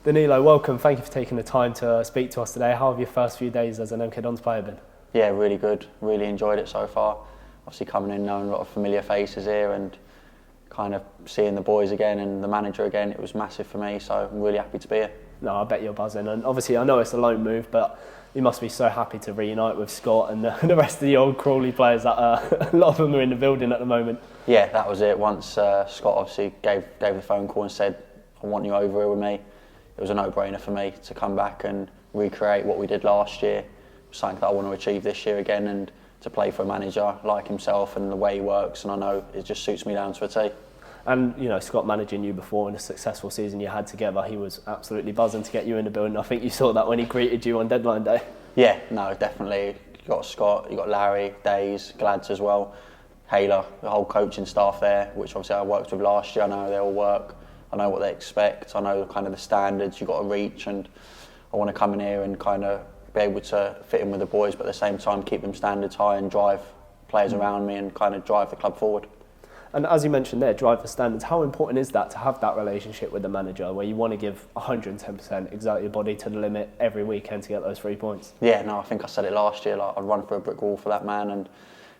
Danilo, welcome. Thank you for taking the time to speak to us today. How have your first few days as an MK Dons player been? Yeah, really good. Really enjoyed it so far. Obviously coming in knowing a lot of familiar faces here and kind of seeing the boys again and the manager again, it was massive for me, so I'm really happy to be here. No, I bet you're buzzing. And obviously I know it's a loan move, but you must be so happy to reunite with Scott and the rest of the old Crawley players that a lot of them are in the building at the moment. Yeah, that was it. Once Scott obviously gave the phone call and said, I want you over here with me, it was a no-brainer for me to come back and recreate what we did last year. Something that I want to achieve this year again, and to play for a manager like himself and the way he works, and I know it just suits me down to a T. And you know, Scott managing you before in a successful season you had together, he was absolutely buzzing to get you in the building. I think you saw that when he greeted you on deadline day. Yeah, no, definitely. You got Scott, you got Larry, Days, Glads as well, Hayler, the whole coaching staff there, which obviously I worked with last year. I know they all work. I know what they expect. I know kind of the standards you've got to reach, and I want to come in here and kind of be able to fit in with the boys, but at the same time keep them standards high and drive players around me and kind of drive the club forward. And as you mentioned there, drive the standards. How important is that to have that relationship with the manager where you want to give 110%, exert your body to the limit every weekend to get those 3 points? Yeah, no, I think I said it last year. Like, I'd run through a brick wall for that man, and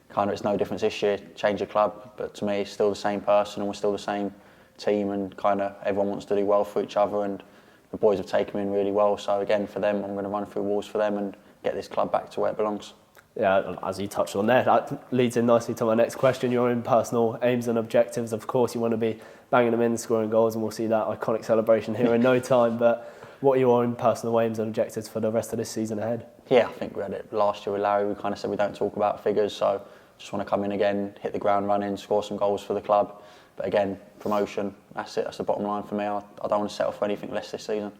kind of it's no difference this year. Change the club, but to me, it's still the same person, and we're still the same team, and kind of everyone wants to do well for each other, and the boys have taken me in really well. So again, for them, I'm going to run through walls for them and get this club back to where it belongs. Yeah, as you touched on there, that leads in nicely to my next question. Your own personal aims and objectives. Of course, you want to be banging them in, scoring goals, and we'll see that iconic celebration here in no time. But what are your own personal aims and objectives for the rest of this season ahead? Yeah, I think we had it last year with Larry. We kind of said we don't talk about figures, so just want to come in again, hit the ground running, score some goals for the club. But again, promotion, that's it, that's the bottom line for me. I don't want to settle for anything less this season.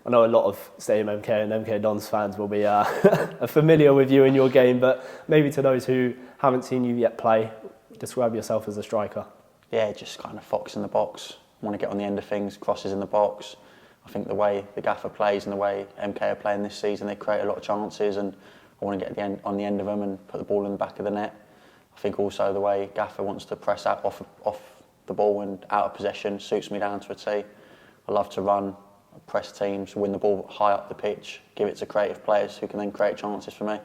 I know a lot of Stadium MK and MK Dons fans will be familiar with you in your game, but maybe to those who haven't seen you yet play, describe yourself as a striker. Yeah, just kind of fox in the box. I want to get on the end of things, crosses in the box. I think the way the gaffer plays and the way MK are playing this season, they create a lot of chances, and I want to get on the end of them and put the ball in the back of the net. I think also the way gaffer wants to press out off the ball and out of possession suits me down to a T. I love to run, press teams, win the ball high up the pitch, give it to creative players who can then create chances for me.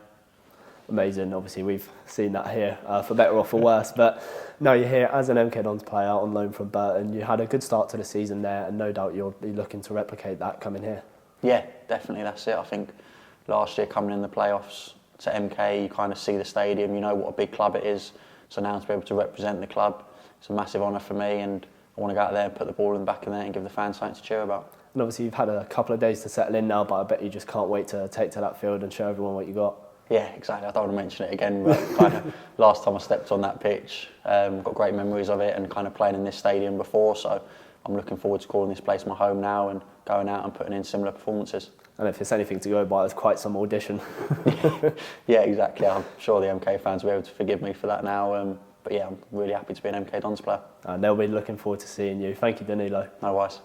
Amazing. Obviously, we've seen that here, for better or for worse. But now you're here as an MK Dons player on loan from Burton. You had a good start to the season there, and no doubt you'll be looking to replicate that coming here. Yeah, definitely. That's it. I think last year coming in the playoffs to MK, you kind of see the stadium. You know what a big club it is. So now to be able to represent the club, it's a massive honour for me, and I want to go out there and put the ball in the back of the net and give the fans something to cheer about. And obviously you've had a couple of days to settle in now, but I bet you just can't wait to take to that field and show everyone what you got. Yeah, exactly. I don't want to mention it again, but kind of last time I stepped on that pitch, got great memories of it and kind of playing in this stadium before, so I'm looking forward to calling this place my home now and going out and putting in similar performances. And if it's anything to go by, it's quite some audition. Yeah, exactly. I'm sure the MK fans will be able to forgive me for that now. But yeah, I'm really happy to be an MK Dons player. And they'll be looking forward to seeing you. Thank you, Danilo. No worries.